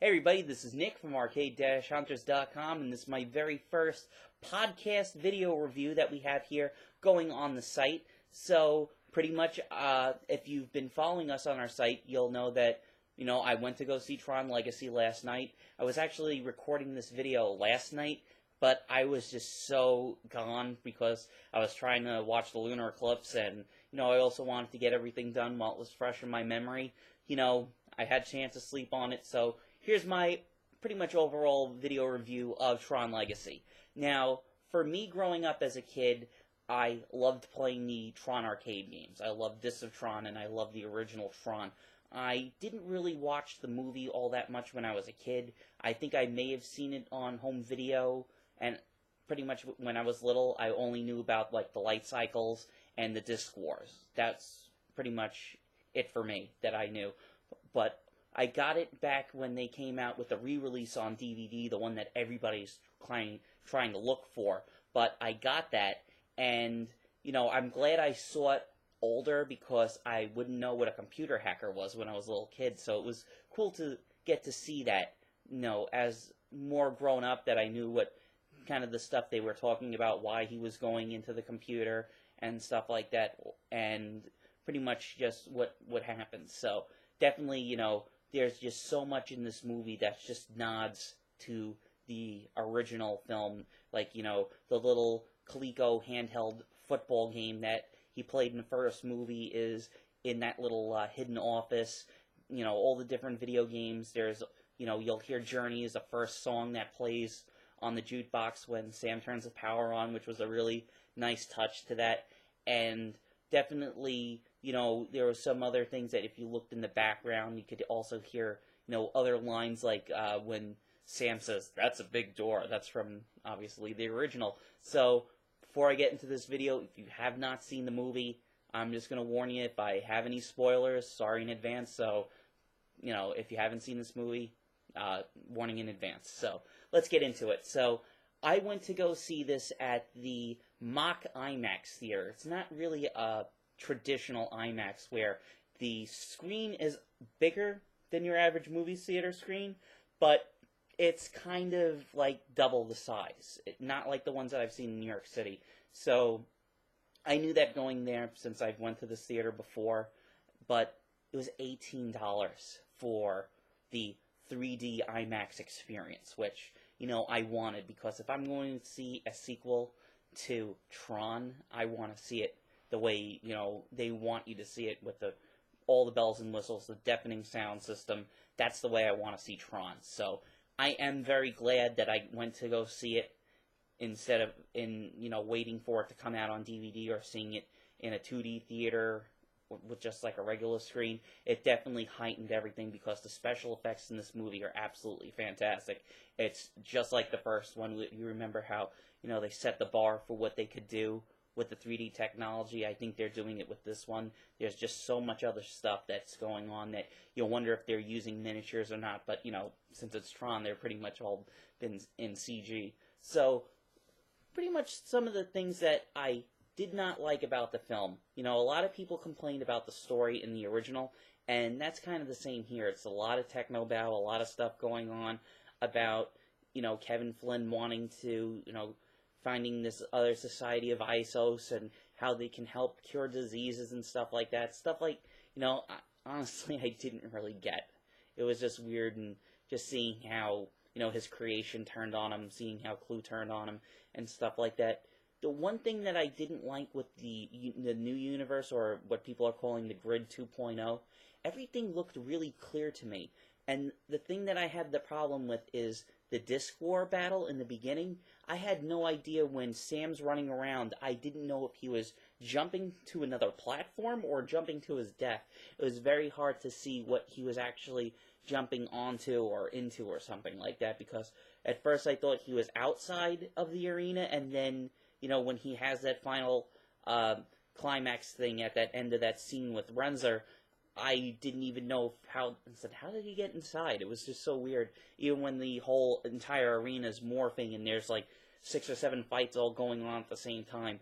Hey everybody, this is Nick from arcade-hunters.com, and this is my very first podcast video review that we have here going on the site. So, pretty much, if you've been following us on our site, you'll know that, I went to go see Tron Legacy last night. I was actually recording this video last night, but I was just so gone because I was trying to watch the lunar eclipse, and, I also wanted to get everything done while it was fresh in my memory. I had a chance to sleep on it, so here's my pretty much overall video review of Tron Legacy. Now, for me growing up as a kid, I loved playing the Tron arcade games. I loved Discs of Tron, and I loved the original Tron. I didn't really watch the movie all that much when I was a kid. I think I may have seen it on home video, and pretty much when I was little, I only knew about, the light cycles and the disc wars. That's pretty much it for me that I knew. But I got it back when they came out with the re-release on DVD, the one that everybody's trying to look for. But I got that, and, I'm glad I saw it older because I wouldn't know what a computer hacker was when I was a little kid. So it was cool to get to see that, as more grown up, that I knew what kind of the stuff they were talking about, why he was going into the computer and stuff like that, and pretty much just what happened. So definitely, there's just so much in this movie that just nods to the original film. The little Coleco handheld football game that he played in the first movie is in that little hidden office. All the different video games. There's, you'll hear Journey is the first song that plays on the jukebox when Sam turns the power on, which was a really nice touch to that. And definitely, there were some other things that if you looked in the background, you could also hear, other lines like when Sam says, "That's a big door." That's from, obviously, the original. So, before I get into this video, if you have not seen the movie, I'm just going to warn you, if I have any spoilers, sorry in advance. So, if you haven't seen this movie, warning in advance. So, let's get into it. So, I went to go see this at the mock IMAX theater. It's not really a traditional IMAX where the screen is bigger than your average movie theater screen, but it's kind of like double the size. Not like the ones that I've seen in New York City. So I knew that going there since I've went to this theater before, but it was $18 for the 3D IMAX experience, which, I wanted, because if I'm going to see a sequel to Tron, I want to see it the way, they want you to see it, with all the bells and whistles, the deafening sound system. That's the way I want to see Tron. So I am very glad that I went to go see it instead of waiting for it to come out on DVD or seeing it in a 2D theater with just like a regular screen. It definitely heightened everything because the special effects in this movie are absolutely fantastic. It's just like the first one. You remember how, they set the bar for what they could do with the 3D technology. I think they're doing it with this one. There's just so much other stuff that's going on that you'll wonder if they're using miniatures or not. But, since it's Tron, they're pretty much all been in CG. So, pretty much some of the things that I did not like about the film. A lot of people complained about the story in the original, and that's kind of the same here. It's a lot of technobabble, a lot of stuff going on about, Kevin Flynn wanting to, finding this other society of Isos and how they can help cure diseases and stuff like that. Stuff like, honestly, I didn't really get. It was just weird, and just seeing how, his creation turned on him, seeing how Clue turned on him, and stuff like that. The one thing that I didn't like with the new universe, or what people are calling the Grid 2.0, everything looked really clear to me. And the thing that I had the problem with is the disc war battle in the beginning. I had no idea when Sam's running around. I didn't know if he was jumping to another platform or jumping to his death. It was very hard to see what he was actually jumping onto or into or something like that, because at first I thought he was outside of the arena, and then, when he has that final climax thing at that end of that scene with Renzer, I didn't even know how. I said, how did he get inside? It was just so weird. Even when the whole entire arena is morphing and there's 6 or 7 fights all going on at the same time.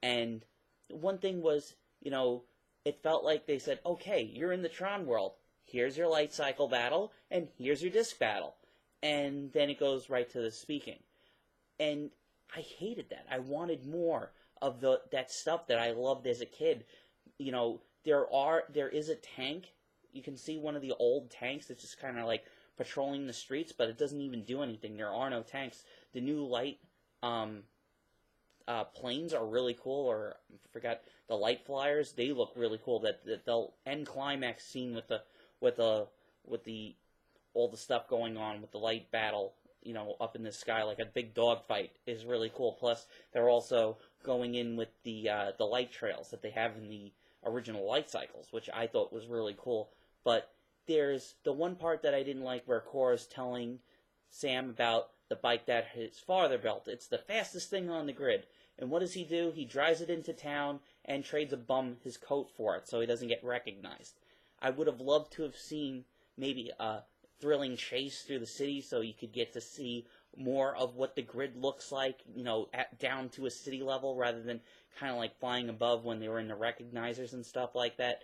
And one thing was, it felt like they said, okay, you're in the Tron world. here's your light cycle battle, and here's your disc battle. And then it goes right to the speaking. And I hated that. I wanted more of that stuff that I loved as a kid. You know, there is a tank. You can see one of the old tanks that's just kind of like patrolling the streets, but it doesn't even do anything. There are no tanks. The new light planes are really cool, or I forgot, the light flyers. They look really cool. That the end climax scene with the all the stuff going on with the light battle, you know, up in the sky like a big dogfight is really cool. Plus, they're also going in with the light trails that they have in the original light cycles, which I thought was really cool. But there's the one part that I didn't like where Cora's telling Sam about the bike that his father built. It's the fastest thing on the grid. And what does he do? He drives it into town and trades a bum his coat for it so he doesn't get recognized. I would have loved to have seen maybe a thrilling chase through the city so you could get to see more of what the grid looks like, you know, down to a city level rather than kind of like flying above when they were in the recognizers and stuff like that.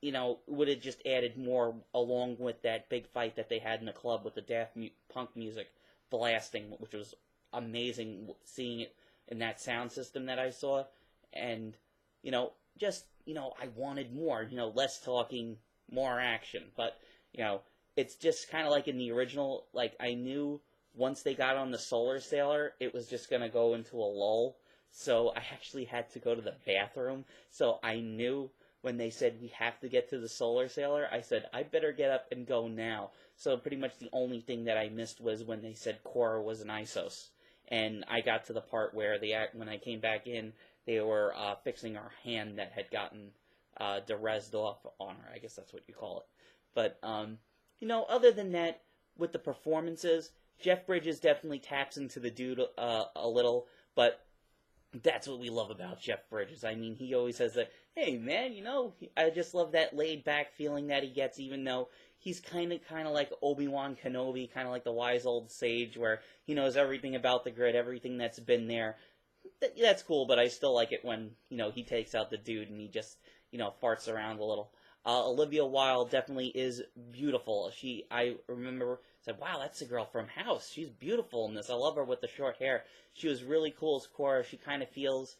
You know, would have just added more along with that big fight that they had in the club with the Daft Punk music blasting, which was amazing seeing it in that sound system that I saw. And, you know, just, you know, I wanted more, you know, less talking, more action. But, you know, it's just kind of like in the original, like, I knew once they got on the Solar Sailor, it was just going to go into a lull. So I actually had to go to the bathroom. So I knew when they said we have to get to the Solar Sailor, I said, I better get up and go now. So pretty much the only thing that I missed was when they said Cora was an Isos. And I got to the part where when I came back in, they were fixing our hand that had gotten derezzed off on her. I guess that's what you call it. But, you know, other than that, with the performances, Jeff Bridges definitely taps into the dude a little, but that's what we love about Jeff Bridges. I mean, he always says that, hey, man, you know, I just love that laid-back feeling that he gets, even though he's kind of like Obi-Wan Kenobi, kind of like the wise old sage, where he knows everything about the grid, everything that's been there. That's cool, but I still like it when, you know, he takes out the dude and he just, you know, farts around a little. Olivia Wilde definitely is beautiful. I remember, said, wow, that's the girl from House. She's beautiful in this. I love her with the short hair. She was really cool as Cora. She kind of feels,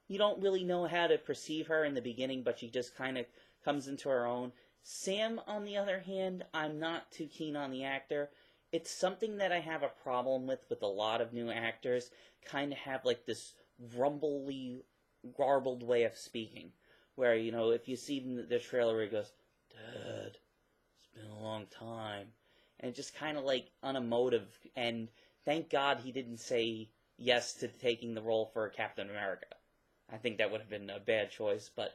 you don't really know how to perceive her in the beginning, but she just kind of comes into her own. Sam, on the other hand, I'm not too keen on the actor. It's something that I have a problem with a lot of new actors. Kind of have like this rumbly, garbled way of speaking. Where, you know, if you see the trailer where he goes, Dad, it's been a long time. And just kind of like unemotive. And thank God he didn't say yes to taking the role for Captain America. I think that would have been a bad choice. But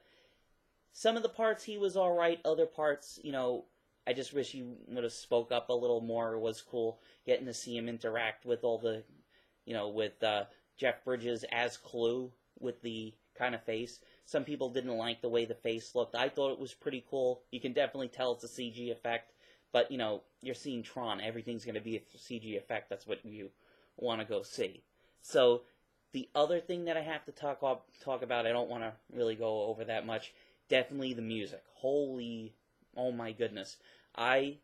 some of the parts he was alright. Other parts, you know, I just wish he would have spoke up a little more. It was cool getting to see him interact with all the, you know, with Jeff Bridges as Clue with the kind of face. Some people didn't like the way the face looked. I thought it was pretty cool. You can definitely tell it's a CG effect. But, you know, you're seeing Tron. Everything's going to be a CG effect. That's what you want to go see. So, the other thing that I have to talk about, I don't want to really go over that much, definitely the music. Oh my goodness. I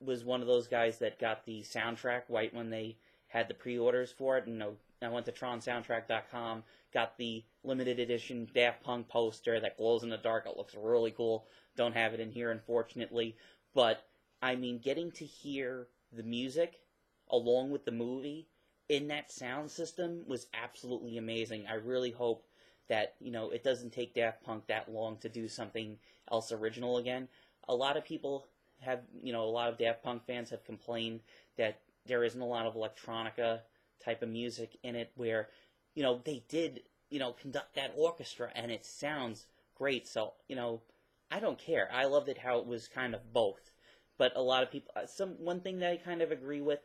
was one of those guys that got the soundtrack right when they had the pre-orders for it. And I went to tronsoundtrack.com, got the limited edition Daft Punk poster that glows in the dark. It looks really cool. Don't have it in here, unfortunately. But, I mean, getting to hear the music along with the movie in that sound system was absolutely amazing. I really hope that, you know, it doesn't take Daft Punk that long to do something else original again. A lot of people have, you know, a lot of Daft Punk fans have complained that there isn't a lot of electronica type of music in it where, you know, they did, you know, conduct that orchestra and it sounds great. So, you know, I don't care. I loved it how it was kind of both. But a lot of people, one thing that I kind of agree with,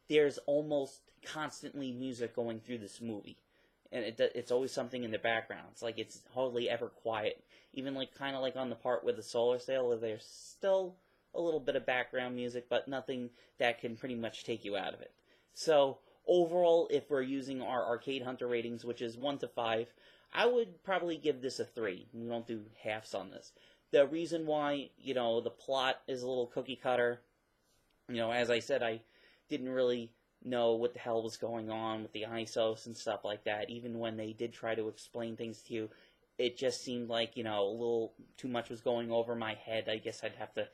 there's almost constantly music going through this movie. And it's always something in the background. It's like it's hardly ever quiet. Even like kind of like on the part with the Solar Sailor, there's still a little bit of background music, but nothing that can pretty much take you out of it. So overall, if we're using our Arcade Hunter ratings, which is 1 to 5, I would probably give this a 3. We don't do halves on this. the reason why, the plot is a little cookie cutter, as I said, I didn't really know what the hell was going on with the ISOs and stuff like that. Even when they did try to explain things to you, it just seemed like, a little too much was going over my head. I guess I'd have to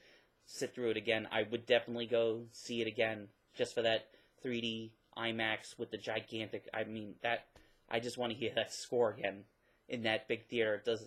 sit through it again. I would definitely go see it again just for that 3D IMAX with the gigantic, I just want to hear that score again in that big theater. It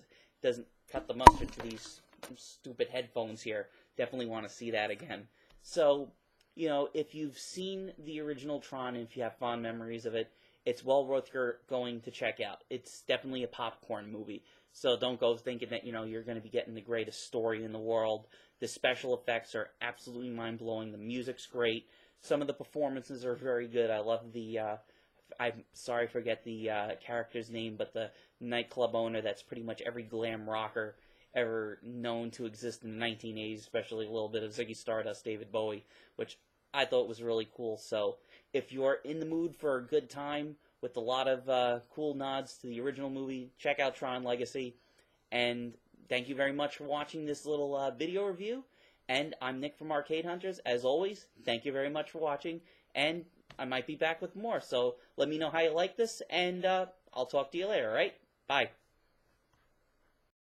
doesn't cut the mustard to these stupid headphones here. Definitely want to see that again. So, if you've seen the original Tron, and if you have fond memories of it, it's well worth your going to check out. It's definitely a popcorn movie. So don't go thinking that, you're going to be getting the greatest story in the world. The special effects are absolutely mind-blowing. The music's great. Some of the performances are very good. I love I'm sorry I forget the character's name, but the nightclub owner that's pretty much every glam rocker ever known to exist in the 1980s, especially a little bit of Ziggy Stardust, David Bowie, which I thought was really cool. So if you're in the mood for a good time with a lot of cool nods to the original movie, check out Tron Legacy. And thank you very much for watching this little video review. And I'm Nick from Arcade Hunters. As always, thank you very much for watching. And I might be back with more. So let me know how you like this, and I'll talk to you later, all right? Bye.